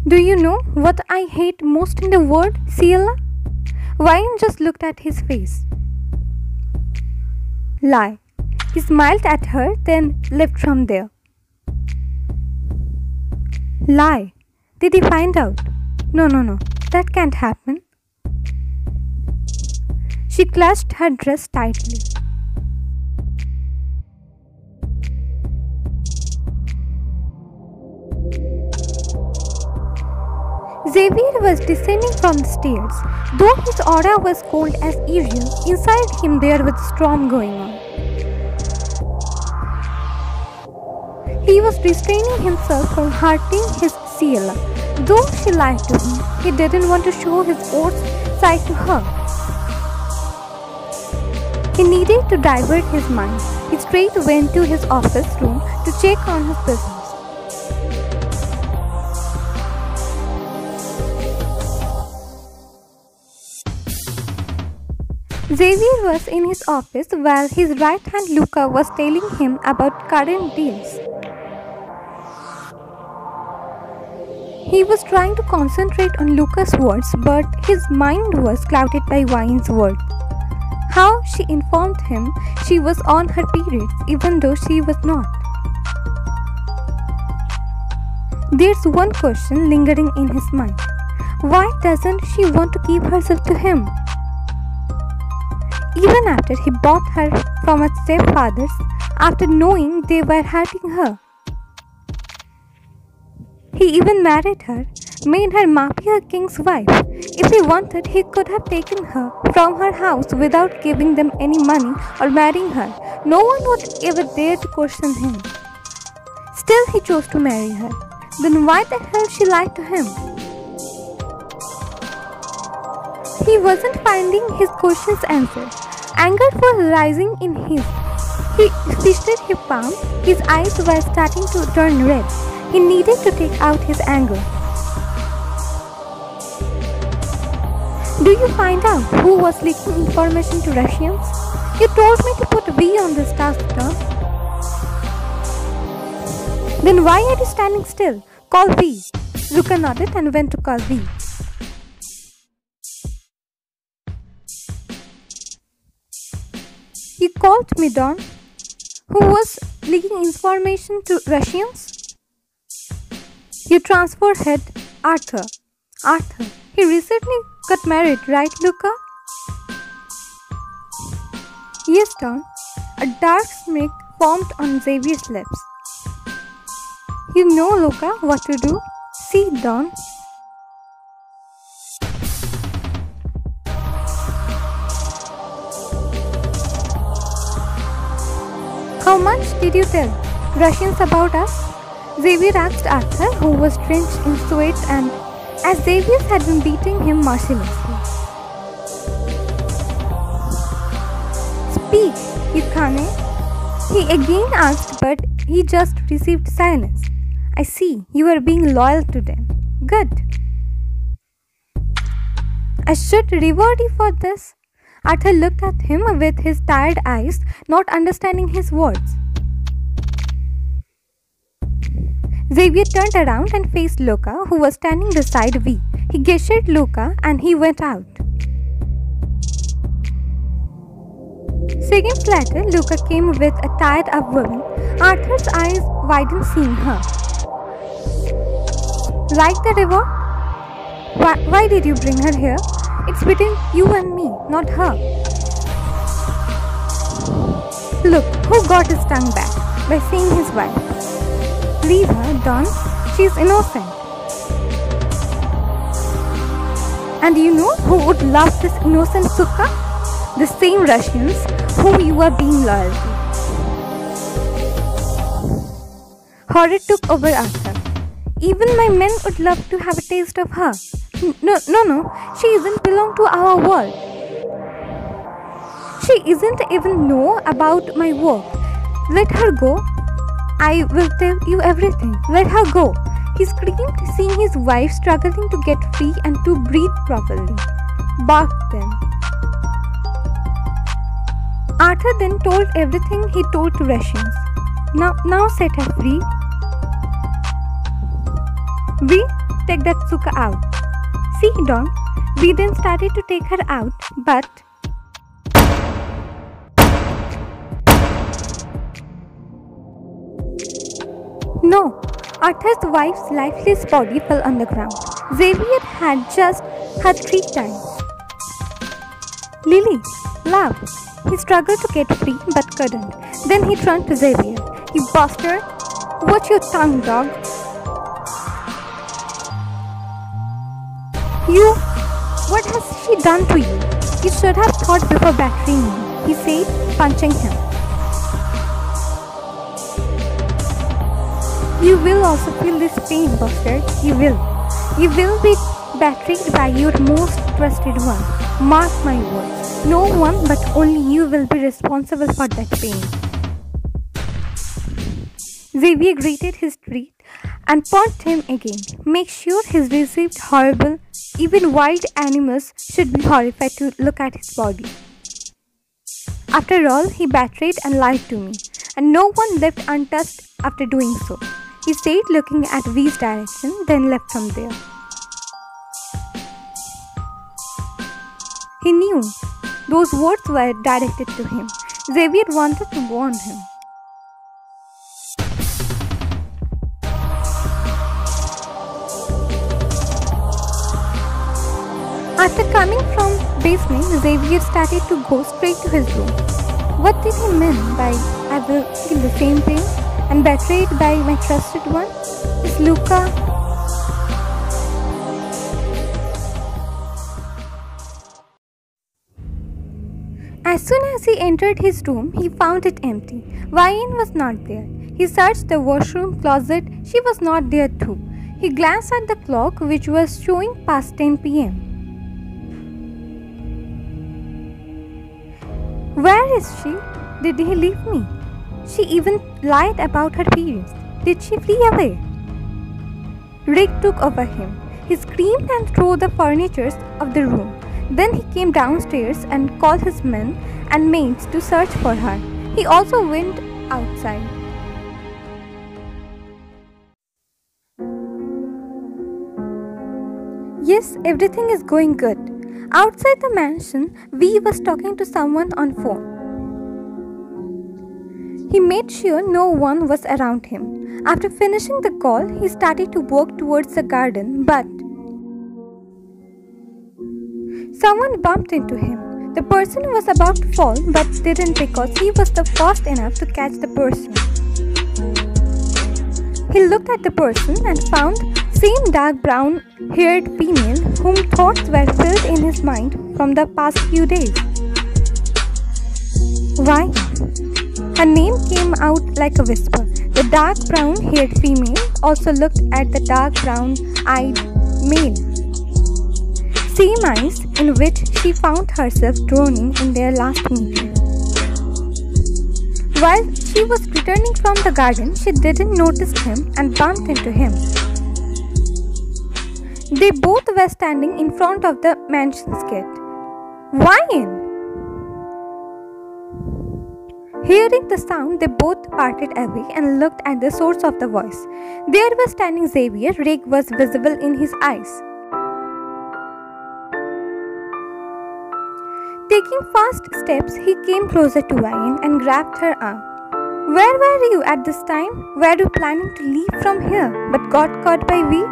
Do you know what I hate most in the world, Ciela? Ryan just looked at his face. Lie. He smiled at her, then left from there. Lie. Did he find out? No. That can't happen. She clutched her dress tightly. Xavier was descending from the stairs. Though his aura was cold as usual, inside him there was a storm going on. He was restraining himself from hurting his Ciela. Though she lied to him, he didn't want to show his worst side to her. He needed to divert his mind. He straight went to his office room to check on his business. Xavier was in his office while his right hand Luca was telling him about current deals. He was trying to concentrate on Luca's words, but his mind was clouded by Wine's words. How she informed him she was on her periods even though she was not. There's one question lingering in his mind. Why doesn't she want to keep herself to him? Even after he bought her from her stepfathers, after knowing they were hurting her. He even married her, made her Mafia king's wife. If he wanted, he could have taken her from her house without giving them any money or marrying her. No one would ever dare to question him. Still, he chose to marry her. Then why the hell she lied to him? He wasn't finding his questions answered. Anger was rising in him. He twisted his palm. His eyes were starting to turn red. He needed to take out his anger. Do you find out who was leaking information to Russians? You told me to put V on this task, Tom. Then why are you standing still? Call V. Luca nodded and went to call V. You called me, Don. Who was leaking information to Russians? You transfer head Arthur. Arthur. He recently got married, right, Luca? Yes, Don. A dark smirk formed on Xavier's lips. You know, Luca, what to do. See, Don. How much did you tell Russians about us? Xavier asked Arthur, who was drenched in sweat, and as Xavier had been beating him mercilessly. Speak, Yukane. He again asked, but he just received silence. I see, you are being loyal to them. Good. I should reward you for this. Arthur looked at him with his tired eyes, not understanding his words. Xavier turned around and faced Luca, who was standing beside V. He gestured Luca and he went out. Seconds later, Luca came with a tied-up woman. Arthur's eyes widened seeing her. Like the river? Why did you bring her here? It's between you and me, not her. Look, who got his tongue back by seeing his wife? Leave her, Don. She's innocent. And you know who would love this innocent suka? The same Russians who you are being loyal to. Horror took over Arthur. Even my men would love to have a taste of her. No. She doesn't belong to our world. She doesn't even know about my work. Let her go. I will tell you everything. Let her go. He screamed, seeing his wife struggling to get free and to breathe properly. Barked then. Arthur then told everything he told to Russians. Now set her free. V, take that Suka out. See, Dong, we then started to take her out, but no, Arthur's wife's lifeless body fell on the ground. Xavier had just her 3 times. Lily, love. He struggled to get free but couldn't. Then he turned to Xavier. You bastard! Watch your tongue, dog. You... What has she done to you? You should have thought before battering me, he said, punching him. You will also feel this pain, bastard. You will. You will be betrayed by your most trusted one. Mark my words. No one but only you will be responsible for that pain. Xavier greeted his treat and punched him again. Make sure he's received horrible. Even wild animals should be horrified to look at his body. After all, he betrayed and lied to me, and no one left untouched after doing so. He stayed looking at V's direction, then left from there. He knew those words were directed to him. Xavier wanted to warn him. After coming from basement, Xavier started to go straight to his room. What did he mean by I will feel the same pain and betrayed by my trusted one? Is Luca... As soon as he entered his room, he found it empty. Wayne was not there. He searched the washroom closet. She was not there too. He glanced at the clock, which was showing past 10 p.m. Where is she? Did he leave me? She even lied about her periods. Did she flee away? Rick took over him. He screamed and threw the furniture of the room. Then he came downstairs and called his men and maids to search for her. He also went outside. Yes, everything is going good. Outside the mansion, V was talking to someone on phone. He made sure no one was around him. After finishing the call, he started to walk towards the garden, but someone bumped into him. The person was about to fall but didn't because he was the fast enough to catch the person. He looked at the person and found same dark brown haired female whom thoughts were filled in his mind from the past few days. Why? Her name came out like a whisper. The dark brown haired female also looked at the dark brown eyed male. Same eyes in which she found herself drowning in their last meeting. While she was returning from the garden, she didn't notice him and bumped into him. They both were standing in front of the mansion's gate. Wine! Hearing the sound, they both parted away and looked at the source of the voice. There was standing Xavier. Rage was visible in his eyes. Taking fast steps, he came closer to Wayne and grabbed her arm. Where were you at this time? Were you planning to leave from here, but got caught by V?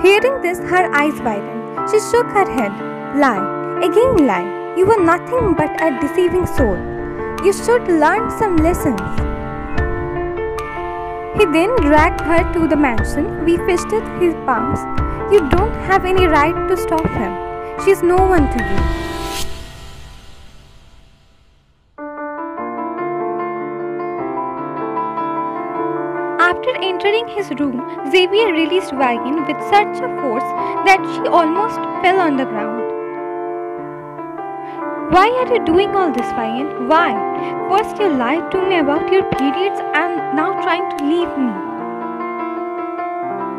Hearing this, her eyes widened. She shook her head. Lie. Again lie. You were nothing but a deceiving soul. You should learn some lessons. He then dragged her to the mansion. We fisted his palms. You don't have any right to stop him. She's no one to you. After entering his room, Xavier released Wagon with such a force that she almost fell on the ground. Why are you doing all this, Wagon? Why? First you lied to me about your periods and now trying to leave me.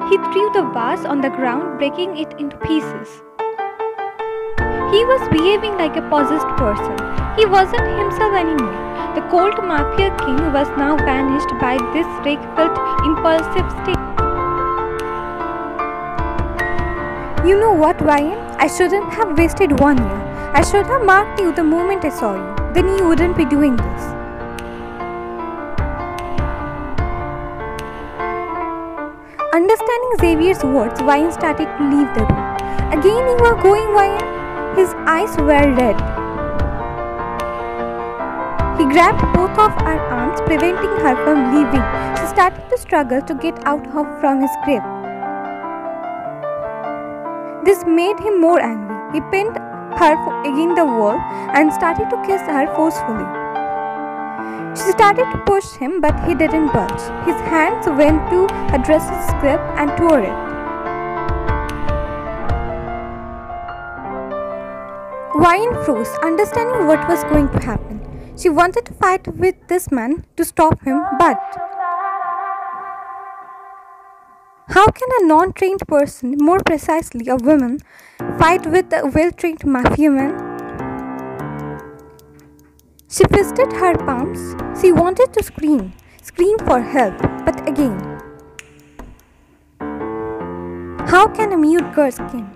He threw the vase on the ground, breaking it into pieces. He was behaving like a possessed person. He wasn't himself anymore. The cold Mafia king was now banished by this rage-filled, impulsive state. You know what, Ryan? I shouldn't have wasted 1 year. I should have marked you the moment I saw you. Then you wouldn't be doing this. Understanding Xavier's words, Ryan started to leave the room. Again you are going, Ryan? His eyes were red. He grabbed both of her arms, preventing her from leaving. She started to struggle to get out from his grip. This made him more angry. He pinned her against the wall and started to kiss her forcefully. She started to push him, but he didn't budge. His hands went to her dress's grip and tore it. Ryan froze, understanding what was going to happen. She wanted to fight with this man to stop him, but how can a non-trained person, more precisely a woman, fight with a well-trained mafia man? She fisted her palms. She wanted to scream for help, but again, how can a mute girl scream?